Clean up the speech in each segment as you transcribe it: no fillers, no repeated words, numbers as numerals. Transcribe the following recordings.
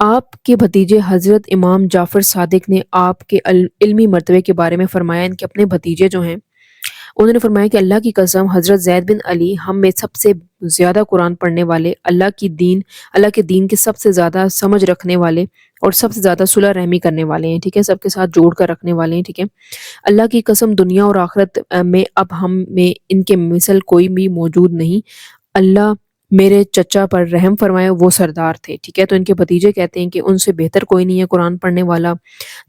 آپ کے بھتیجے حضرت امام جعفر صادق نے آپ کے علمی مرتبے کے بارے میں فرمایا، ان کے اپنے بھتیجے جو ہیں انہوں نے فرمایا کہ اللہ کی قسم حضرت زید بن علی ہم میں سب سے زیادہ قرآن پڑھنے والے، اللہ کے دین کے سب سے زیادہ سمجھ رکھنے والے اور سب سے زیادہ صلح رحمی کرنے والے ہیں، ٹھیک ہے، سب کے ساتھ جوڑ کر رکھنے والے ہیں، ٹھیک ہے۔ اللہ کی قسم دنیا اور آخرت میں اب ہم میں ان کے مثل کوئی بھی موجود نہیں۔ اللہ میرے چچا پر رحم فرمائے، وہ سردار تھے، ٹھیک ہے۔ تو ان کے بھتیجے کہتے ہیں کہ ان سے بہتر کوئی نہیں ہے قرآن پڑھنے والا،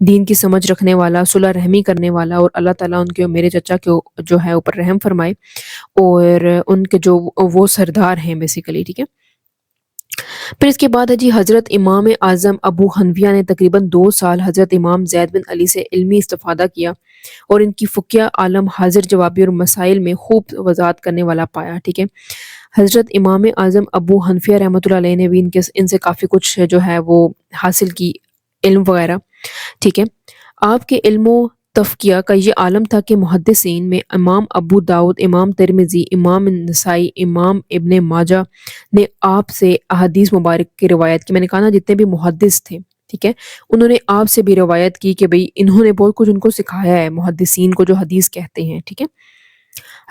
دین کی سمجھ رکھنے والا، صلح رحمی کرنے والا، اور اللہ تعالیٰ ان کے اور میرے چچا کے جو ہے اوپر رحم فرمائے، اور ان کے جو وہ سردار ہیں بیسیکلی، ٹھیک ہے۔ پھر اس کے بعد ہے جی حضرت امام اعظم ابو حنفیہ نے تقریباً 2 سال حضرت امام زید بن علی سے علمی استفادہ کیا اور ان کی فقیہ عالم حاضر جوابی اور مسائل میں خوب وضاحت کرنے والا پایا، ٹھیک ہے۔ حضرت امام اعظم ابو حنفیہ رحمۃ اللہ علیہ نے بھی ان سے کافی کچھ جو ہے وہ حاصل کی، علم وغیرہ، ٹھیک ہے۔ آپ کے علم و تفقیہ کا یہ عالم تھا کہ محدثین میں امام ابو داؤد، امام ترمذی، امام نسائی، امام ابن ماجہ نے آپ سے احادیث مبارک کی روایت کی۔ میں نے کہا نا جتنے بھی محدث تھے، ٹھیک ہے، انہوں نے آپ سے بھی روایت کی کہ بھئی انہوں نے بہت کچھ ان کو سکھایا ہے، محدثین کو جو حدیث کہتے ہیں، ٹھیک ہے۔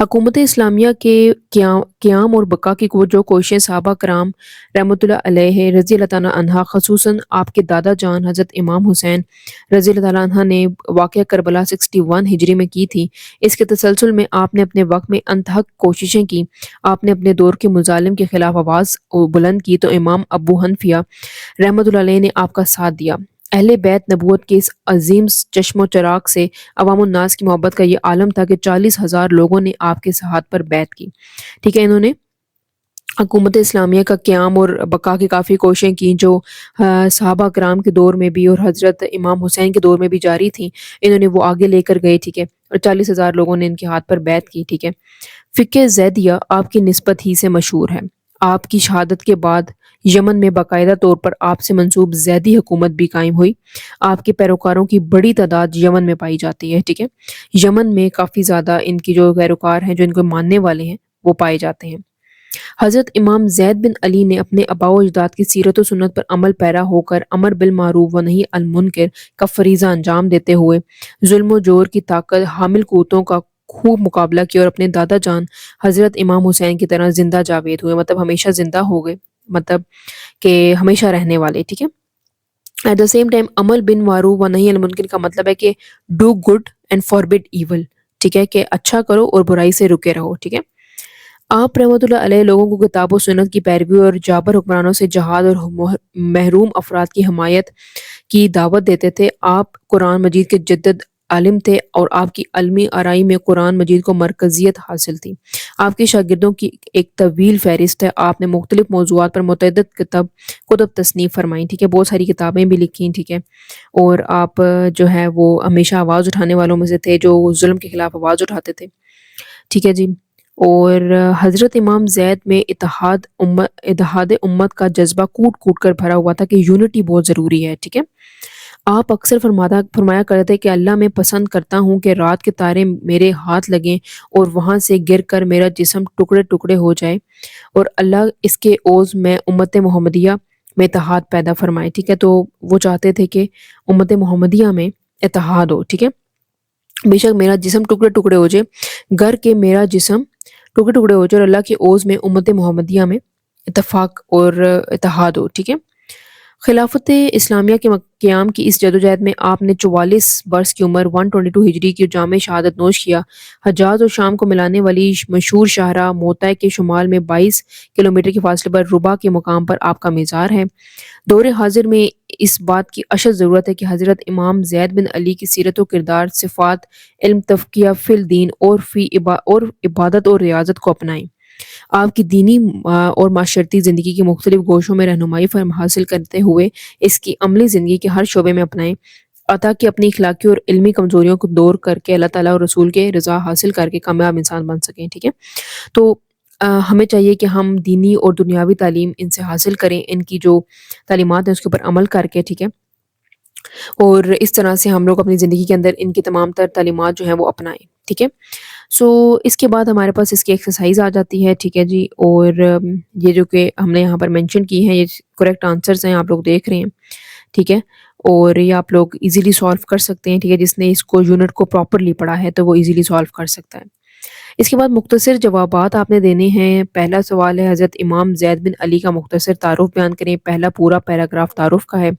حکومت اسلامیہ کے قیام اور بقا کی جو کوششیں صحابہ کرام رحمۃ اللہ علیہ رضی اللہ تعالیٰ عنہ، خصوصاً آپ کے دادا جان حضرت امام حسین رضی اللہ تعالیٰ عنہ نے واقعہ کربلا 61 ہجری میں کی تھی، اس کے تسلسل میں آپ نے اپنے وقت میں انتہک کوششیں کی۔ آپ نے اپنے دور کے مظالم کے خلاف آواز بلند کی تو امام ابو حنفیہ رحمۃ اللہ علیہ نے آپ کا ساتھ دیا۔ اہل بیت نبوت کے اس عظیم چشم و چراغ سے عوام الناس کی محبت کا یہ عالم تھا کہ 40,000 لوگوں نے آپ کے ہاتھ پر بیعت کی، ٹھیک ہے۔ انہوں نے حکومت اسلامیہ کا قیام اور بقا کی کافی کوششیں کی جو صحابہ کرام کے دور میں بھی اور حضرت امام حسین کے دور میں بھی جاری تھیں، انہوں نے وہ آگے لے کر گئے، ٹھیک ہے، اور 40,000 لوگوں نے ان کے ہاتھ پر بیعت کی، ٹھیک ہے۔ فقہ زیدیہ آپ کی نسبت ہی سے مشہور ہے۔ آپ کی شہادت کے بعد یمن میں باقاعدہ طور پر آپ سے منسوب زیدی حکومت بھی قائم ہوئی۔ آپ کے پیروکاروں کی بڑی تعداد یمن میں پائی جاتی ہے، ٹھیک ہے۔ یمن میں کافی زیادہ ان کی جو پیروکار ہیں، جو ان کو ماننے والے ہیں، وہ پائے جاتے ہیں۔ حضرت امام زید بن علی نے اپنے آباء و اجداد کی سیرت و سنت پر عمل پیرا ہو کر امر بالمعروف و نہی عن المنکر کا فریضہ انجام دیتے ہوئے ظلم و جور کی طاقت حامل قوتوں کا خوب مقابلہ کیا اور اپنے دادا جان حضرت امام حسین کی طرح زندہ جاوید ہوئے، مطلب ہمیشہ زندہ ہو گئے، مطلب کہ ہمیشہ رہنے والے، ٹھیک ہے۔ ایٹ دا سیم ٹائم عمل بن معروف و نہی عن المنکر کا مطلب ہے کہ ڈو گڈ اینڈ فاربڈ ایول، ٹھیک ہے، کہ اچھا کرو اور برائی سے رکے رہو، ٹھیک ہے۔ آپ رحمۃ اللہ علیہ لوگوں کو کتاب و سنت کی پیروی اور جابر حکمرانوں سے جہاد اور محروم افراد کی حمایت کی دعوت دیتے تھے۔ آپ قرآن مجید کے جدید عالم تھے اور آپ کی علمی آرائی میں قرآن مجید کو مرکزیت حاصل تھی۔ آپ کے شاگردوں کی ایک طویل فہرست ہے۔ آپ نے مختلف موضوعات پر متعدد کتب تصنیف فرمائیں، ٹھیک ہے، بہت ساری کتابیں بھی لکھی، ٹھیک ہے۔ اور آپ جو ہے وہ ہمیشہ آواز اٹھانے والوں میں سے تھے جو ظلم کے خلاف آواز اٹھاتے تھے، ٹھیک ہے جی۔ اور حضرت امام زید میں اتحاد امت کا جذبہ کوٹ کوٹ کر بھرا ہوا تھا کہ یونٹی بہت ضروری ہے، ٹھیک ہے۔ آپ اکثر فرمایا کرتے تھے کہ اللہ میں پسند کرتا ہوں کہ رات کے تارے میرے ہاتھ لگیں اور وہاں سے گر کر میرا جسم ٹکڑے ٹکڑے ہو جائے، اور اللہ اس کے عوض میں امت محمدیہ میں اتحاد پیدا فرمائے، ٹھیک ہے۔ تو وہ چاہتے تھے کہ امت محمدیہ میں اتحاد ہو، ٹھیک ہے۔ بے شک میرا جسم ٹکڑے ٹکڑے ہو جائے، گر کے میرا جسم ٹکڑے ٹکڑے ہو جائے اور اللہ کی عوض میں امت محمدیہ میں اتفاق اور اتحاد ہو، ٹھیک ہے۔ خلافت اسلامیہ کے قیام کی اس جدوجہد میں آپ نے 44 برس کی عمر 122 ہجری کی جامع شہادت نوش کیا۔ حجاز اور شام کو ملانے والی مشہور شاہراہ موطا کے شمال میں 22 کلومیٹر کے فاصلے پر ربا کے مقام پر آپ کا مزار ہے۔ دور حاضر میں اس بات کی اشد ضرورت ہے کہ حضرت امام زید بن علی کی سیرت و کردار، صفات، علم، تفقیہ فی الدین اور عبادت اور ریاضت کو اپنائیں۔ آپ کی دینی اور معاشرتی زندگی کے مختلف گوشوں میں رہنمائی حاصل کرتے ہوئے اس کی عملی زندگی کے ہر شعبے میں اپنائیں، تاکہ اپنی اخلاقی اور علمی کمزوریوں کو دور کر کے اللہ تعالیٰ اور رسول کے رضا حاصل کر کے کامیاب انسان بن سکیں، ٹھیک ہے۔ تو ہمیں چاہیے کہ ہم دینی اور دنیاوی تعلیم ان سے حاصل کریں، ان کی جو تعلیمات ہیں اس کے اوپر عمل کر کے، ٹھیک ہے، اور اس طرح سے ہم لوگ اپنی زندگی کے اندر ان کی تمام تر تعلیمات جو ہیں وہ اپنائیں، ٹھیک ہے۔ سو اس کے بعد ہمارے پاس اس کی ایکسرسائز آ جاتی ہے، ٹھیک ہے جی، اور یہ جو کہ ہم نے یہاں پر مینشن کی ہیں یہ کریکٹ آنسرز ہیں، آپ لوگ دیکھ رہے ہیں، ٹھیک ہے، اور یہ آپ لوگ ایزیلی سالو کر سکتے ہیں، ٹھیک ہے، جس نے اس کو یونٹ کو پراپرلی پڑھا ہے تو وہ ایزیلی سالو کر سکتا ہے۔ اس کے بعد مختصر جوابات آپ نے دینے ہیں۔ پہلا سوال ہے حضرت امام زید بن علی کا مختصر تعارف بیان کریں۔ پہلا پورا پیراگراف تعارف کا ہے۔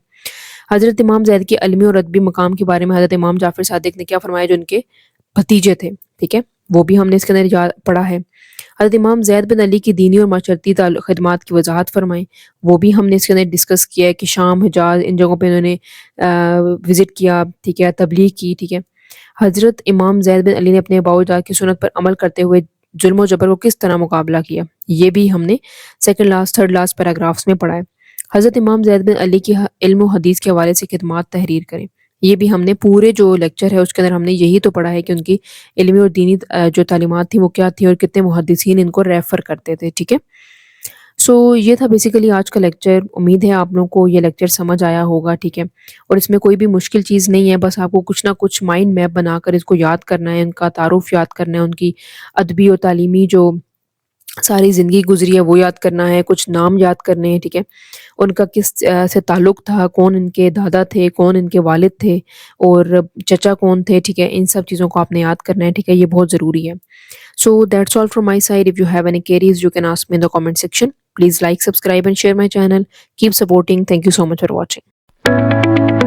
حضرت امام زید کے علمی اور ادبی مقام کے بارے میں حضرت امام جعفر صادق نے کیا فرمایا، جو ان کے بھتیجے تھے، ٹھیک ہے، وہ بھی ہم نے اس کے اندر پڑھا ہے۔ حضرت امام زید بن علی کی دینی اور معاشرتی خدمات کی وضاحت فرمائیں، وہ بھی ہم نے اس کے اندر ڈسکس کیا ہے کہ شام، حجاز، ان جگہوں پہ انہوں نے وزٹ کیا، ٹھیک ہے، تبلیغ کی، ٹھیک ہے۔ حضرت امام زید بن علی نے اپنے اباء و اجداد کی سنت پر عمل کرتے ہوئے ظلم و جبر کو کس طرح مقابلہ کیا، یہ بھی ہم نے second last third last paragraphs میں پڑھا ہے۔ حضرت امام زید بن علی کی علم و حدیث کے حوالے سے خدمات تحریر کریں، یہ بھی ہم نے پورے جو لیکچر ہے اس کے اندر ہم نے یہی تو پڑھا ہے کہ ان کی علمی اور دینی جو تعلیمات تھیں وہ کیا تھیں اور کتنے محدثین ان کو ریفر کرتے تھے، ٹھیک ہے۔ سو یہ تھا بیسیکلی آج کا لیکچر۔ امید ہے آپ لوگوں کو یہ لیکچر سمجھ آیا ہوگا، ٹھیک ہے، اور اس میں کوئی بھی مشکل چیز نہیں ہے، بس آپ کو کچھ نہ کچھ مائنڈ میپ بنا کر اس کو یاد کرنا ہے، ان کا تعارف یاد کرنا ہے، ان کی ادبی اور تعلیمی جو ساری زندگی گزری ہے وہ یاد کرنا ہے، کچھ نام یاد کرنے ہیں، ٹھیک ہے، ان کا کس سے تعلق تھا، کون ان کے دادا تھے، کون ان کے والد تھے، اور چچا کون تھے، ٹھیک ہے، ان سب چیزوں کو آپ نے یاد کرنا ہے، ٹھیک ہے، یہ بہت ضروری ہے۔ So that's all from my side. If you have any queries, you can ask me in the comment section. Please like, subscribe and share my channel. Keep supporting. Thank you so much for watching.